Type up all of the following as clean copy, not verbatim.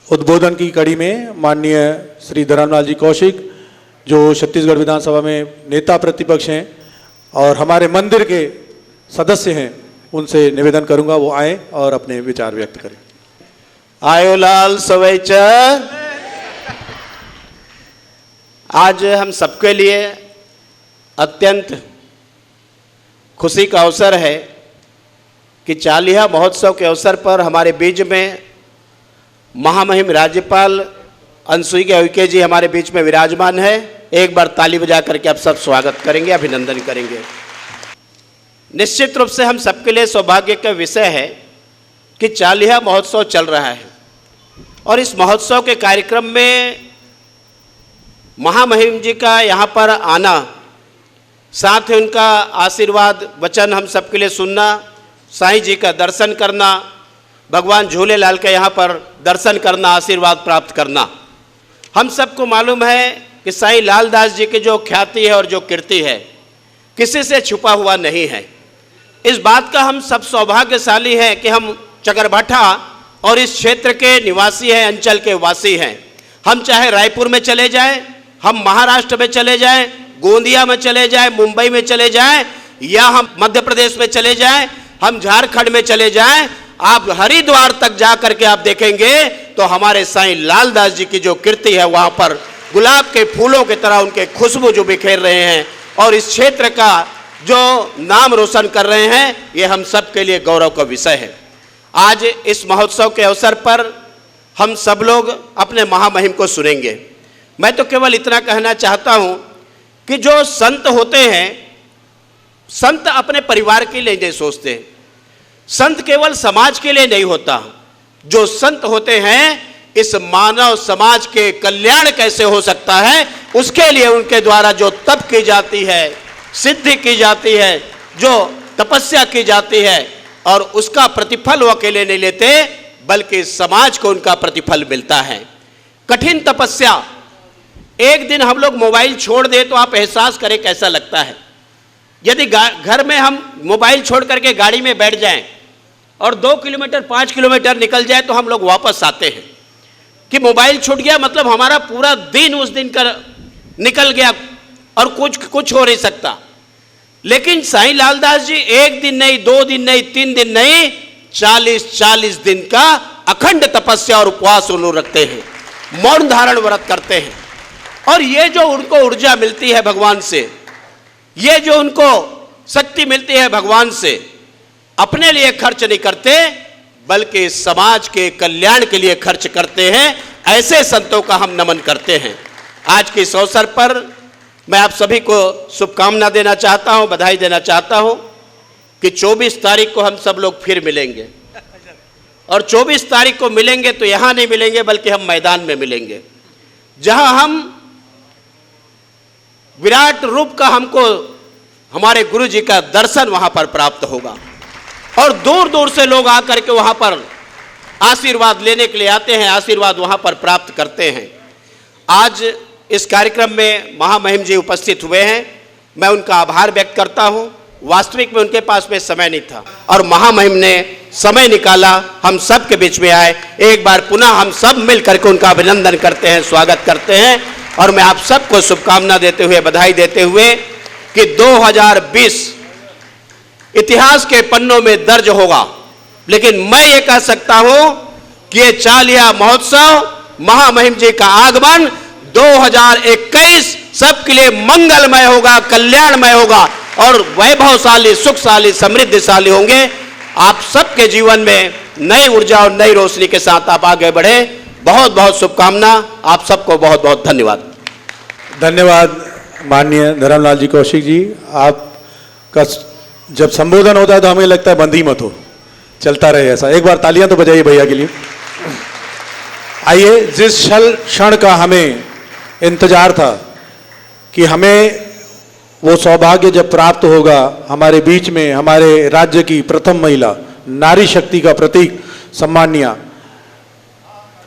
उद्बोधन की कड़ी में माननीय श्री धर्मलाल जी कौशिक, जो छत्तीसगढ़ विधानसभा में नेता प्रतिपक्ष हैं और हमारे मंदिर के सदस्य हैं, उनसे निवेदन करूंगा वो आए और अपने विचार व्यक्त करें। आयो लाल सवैच। आज हम सबके लिए अत्यंत खुशी का अवसर है कि चालिया महोत्सव के अवसर पर हमारे बीच में महामहिम राज्यपाल अनुसुईया उइके जी हमारे बीच में विराजमान है। एक बार ताली बजा करके आप सब स्वागत करेंगे, अभिनंदन करेंगे। निश्चित रूप से हम सबके लिए सौभाग्य का विषय है कि चालिया महोत्सव चल रहा है और इस महोत्सव के कार्यक्रम में महामहिम जी का यहाँ पर आना, साथ ही उनका आशीर्वाद वचन हम सबके लिए सुनना, साईं जी का दर्शन करना, भगवान झूलेलाल के यहाँ पर दर्शन करना, आशीर्वाद प्राप्त करना। हम सबको मालूम है कि साईं लालदास जी की जो ख्याति है और जो कीर्ति है किसी से छुपा हुआ नहीं है। इस बात का हम सब सौभाग्यशाली हैं कि हम चकरभाठा और इस क्षेत्र के निवासी हैं, अंचल के वासी हैं। हम चाहे रायपुर में चले जाएं, हम महाराष्ट्र में चले जाएं, गोंदिया में चले जाएं, मुंबई में चले जाएं, या हम मध्य प्रदेश में चले जाएं, हम झारखंड में चले जाएं, आप हरिद्वार तक जा करके आप देखेंगे तो हमारे साईं लालदास जी की जो कीर्ति है वहां पर गुलाब के फूलों की तरह उनके खुशबू जो बिखेर रहे हैं और इस क्षेत्र का जो नाम रोशन कर रहे हैं, ये हम सब के लिए गौरव का विषय है। आज इस महोत्सव के अवसर पर हम सब लोग अपने महामहिम को सुनेंगे। मैं तो केवल इतना कहना चाहता हूं कि जो संत होते हैं, संत अपने परिवार के लिए नहीं सोचते, संत केवल समाज के लिए नहीं होता। जो संत होते हैं इस मानव समाज के कल्याण कैसे हो सकता है, उसके लिए उनके द्वारा जो तप की जाती है, सिद्धि की जाती है, जो तपस्या की जाती है, और उसका प्रतिफल वो अकेले नहीं लेते बल्कि समाज को उनका प्रतिफल मिलता है। कठिन तपस्या। एक दिन हम लोग मोबाइल छोड़ दें तो आप एहसास करें कैसा लगता है। यदि घर में हम मोबाइल छोड़ करके गाड़ी में बैठ जाएं और 2 किलोमीटर 5 किलोमीटर निकल जाए तो हम लोग वापस आते हैं कि मोबाइल छूट गया, मतलब हमारा पूरा दिन उस दिन का निकल गया और कुछ हो नहीं सकता। लेकिन साईं लालदास जी एक दिन नहीं, 2 दिन नहीं, 3 दिन नहीं, 40 दिन का अखंड तपस्या और उपवास उन्होंने रखते हैं, मौन धारण व्रत करते हैं। और ये जो उनको ऊर्जा मिलती है भगवान से, ये जो उनको शक्ति मिलती है भगवान से, अपने लिए खर्च नहीं करते बल्कि समाज के कल्याण के लिए खर्च करते हैं। ऐसे संतों का हम नमन करते हैं। आज के इस अवसर पर मैं आप सभी को शुभकामना देना चाहता हूं, बधाई देना चाहता हूं कि 24 तारीख को हम सब लोग फिर मिलेंगे और 24 तारीख को मिलेंगे तो यहां नहीं मिलेंगे बल्कि हम मैदान में मिलेंगे, जहां हम विराट रूप का हमको हमारे गुरु जी का दर्शन वहां पर प्राप्त होगा और दूर दूर से लोग आकर के वहां पर आशीर्वाद लेने के लिए आते हैं, आशीर्वाद वहां पर प्राप्त करते हैं। आज इस कार्यक्रम में महामहिम जी उपस्थित हुए हैं, मैं उनका आभार व्यक्त करता हूं। वास्तविक में उनके पास में समय नहीं था और महामहिम ने समय निकाला, हम सब के बीच में आए। एक बार पुनः हम सब मिल करके उनका अभिनंदन करते हैं, स्वागत करते हैं और मैं आप सबको शुभकामना देते हुए, बधाई देते हुए कि 2020 इतिहास के पन्नों में दर्ज होगा। लेकिन मैं ये कह सकता हूं कि ये चालिया महोत्सव, महामहिम जी का आगमन 2021 सबके लिए मंगलमय होगा, कल्याणमय होगा और वैभवशाली, सुखशाली, समृद्धिशाली होंगे। आप सबके जीवन में नई ऊर्जा और नई रोशनी के साथ आप आगे बढ़े। बहुत बहुत शुभकामना। आप सबको बहुत बहुत धन्यवाद। धन्यवाद माननीय धर्मलाल जी कौशिक जी। आपका जब संबोधन होता है तो हमें लगता है बंद ही मत हो, चलता रहे ऐसा। एक बार तालियां तो बजाइए भैया के लिए। आइए, जिस क्षण का हमें इंतजार था कि हमें वो सौभाग्य जब प्राप्त होगा, हमारे बीच में हमारे राज्य की प्रथम महिला, नारी शक्ति का प्रतीक सम्माननीय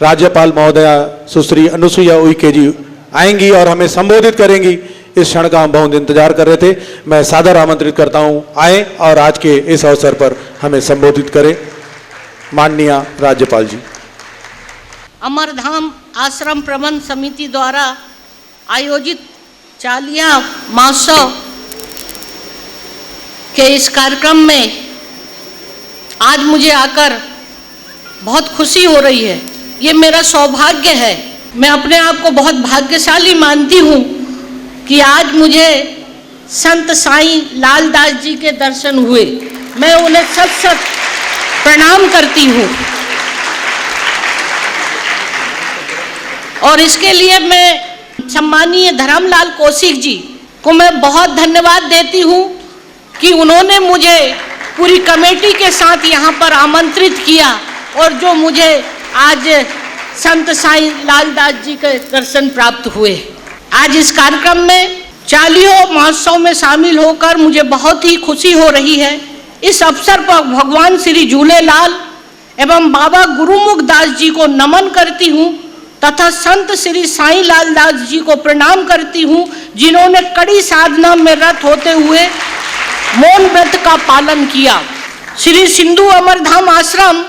राज्यपाल महोदया सुश्री अनुसुईया उइके जी आएंगी और हमें संबोधित करेंगी, इस क्षण का हम बहुत इंतजार कर रहे थे। मैं सादर आमंत्रित करता हूं, आए और आज के इस अवसर पर हमें संबोधित करें माननीय राज्यपाल जी। अमरधाम आश्रम प्रबंध समिति द्वारा आयोजित चालिया महोत्सव के इस कार्यक्रम में आज मुझे आकर बहुत खुशी हो रही है। ये मेरा सौभाग्य है। मैं अपने आप को बहुत भाग्यशाली मानती हूँ कि आज मुझे संत साईं लालदास जी के दर्शन हुए। मैं उन्हें सत सत प्रणाम करती हूँ और इसके लिए मैं सम्मानीय धर्मलाल कौशिक जी को मैं बहुत धन्यवाद देती हूँ कि उन्होंने मुझे पूरी कमेटी के साथ यहाँ पर आमंत्रित किया और जो मुझे आज संत साईं लालदास जी के दर्शन प्राप्त हुए। आज इस कार्यक्रम में चालियों महोत्सव में शामिल होकर मुझे बहुत ही खुशी हो रही है। इस अवसर पर भगवान श्री झूलेलाल एवं बाबा गुरुमुख दास जी को नमन करती हूँ तथा संत श्री साईं लालदास जी को प्रणाम करती हूँ, जिन्होंने कड़ी साधना में रत होते हुए मौन व्रत का पालन किया। श्री सिंधु अमरधाम आश्रम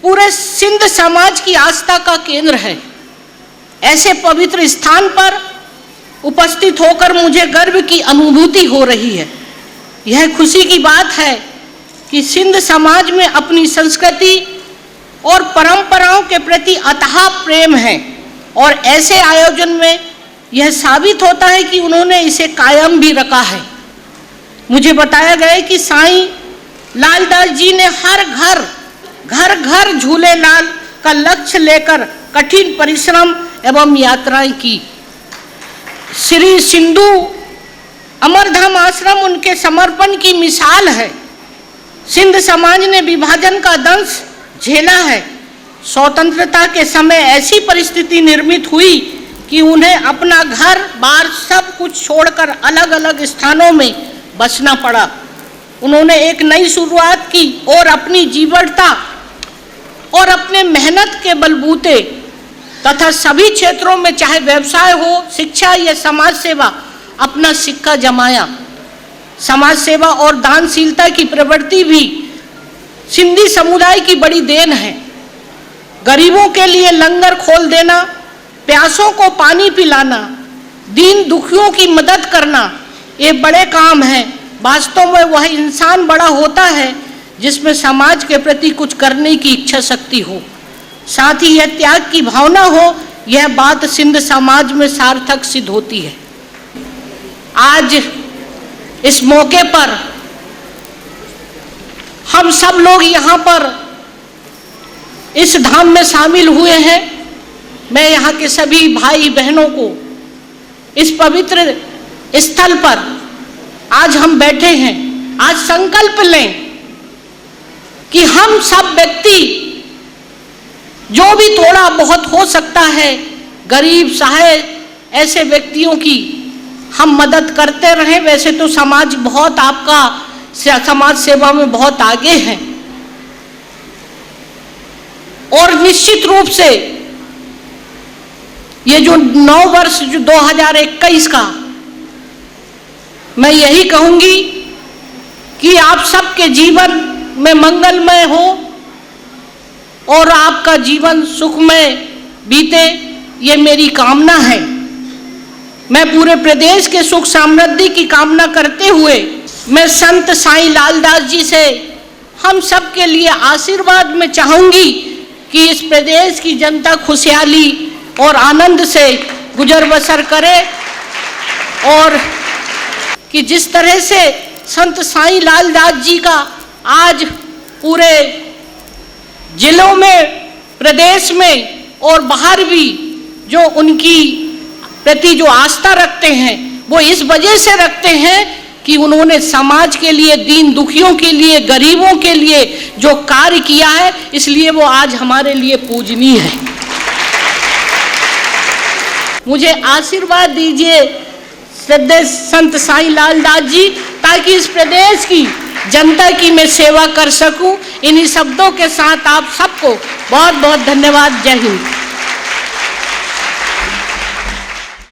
पूरे सिंध समाज की आस्था का केंद्र है। ऐसे पवित्र स्थान पर उपस्थित होकर मुझे गर्व की अनुभूति हो रही है। यह खुशी की बात है कि सिंध समाज में अपनी संस्कृति और परंपराओं के प्रति अथाह प्रेम है और ऐसे आयोजन में यह साबित होता है कि उन्होंने इसे कायम भी रखा है। मुझे बताया गया कि साईं लालदास जी ने हर घर झूलेलाल का लक्ष्य लेकर कठिन परिश्रम एवं यात्राएं की। श्री सिंधु अमरधाम आश्रम उनके समर्पण की मिसाल है। सिंध समाज ने विभाजन का दंश झेला है। स्वतंत्रता के समय ऐसी परिस्थिति निर्मित हुई कि उन्हें अपना घर बार सब कुछ छोड़कर अलग अलग स्थानों में बसना पड़ा। उन्होंने एक नई शुरुआत की और अपनी जीवटता और अपने मेहनत के बलबूते तथा सभी क्षेत्रों में, चाहे व्यवसाय हो, शिक्षा या समाज सेवा, अपना सिक्का जमाया। समाज सेवा और दानशीलता की प्रवृत्ति भी सिंधी समुदाय की बड़ी देन है। गरीबों के लिए लंगर खोल देना, प्यासों को पानी पिलाना, दीन दुखियों की मदद करना, ये बड़े काम हैं। वास्तव में वह इंसान बड़ा होता है जिसमें समाज के प्रति कुछ करने की इच्छा शक्ति हो, साथ ही यह त्याग की भावना हो। यह बात सिंध समाज में सार्थक सिद्ध होती है। आज इस मौके पर हम सब लोग यहाँ पर इस धाम में शामिल हुए हैं। मैं यहाँ के सभी भाई बहनों को इस पवित्र स्थल पर आज हम बैठे हैं, आज संकल्प लें कि हम सब व्यक्ति जो भी थोड़ा बहुत हो सकता है, गरीब सहाय ऐसे व्यक्तियों की हम मदद करते रहें। वैसे तो समाज बहुत आपका समाज सेवा में बहुत आगे है और निश्चित रूप से ये जो 9 वर्ष जो 2021 का, मैं यही कहूंगी कि आप सबके जीवन में मंगलमय हो और आपका जीवन सुखमय बीते, ये मेरी कामना है। मैं पूरे प्रदेश के सुख समृद्धि की कामना करते हुए मैं संत साईं लालदास जी से हम सब के लिए आशीर्वाद में चाहूंगी कि इस प्रदेश की जनता खुशहाली और आनंद से गुजर बसर करे और कि जिस तरह से संत साईं लालदास जी का आज पूरे जिलों में, प्रदेश में और बाहर भी जो उनकी प्रति जो आस्था रखते हैं, वो इस वजह से रखते हैं कि उन्होंने समाज के लिए, दीन दुखियों के लिए, गरीबों के लिए जो कार्य किया है, इसलिए वो आज हमारे लिए पूजनीय है। मुझे आशीर्वाद दीजिए श्रद्धेय संत साईं लालदास जी, ताकि इस प्रदेश की जनता की मैं सेवा कर सकूं। इन्हीं शब्दों के साथ आप सबको बहुत बहुत धन्यवाद। जय हिंद।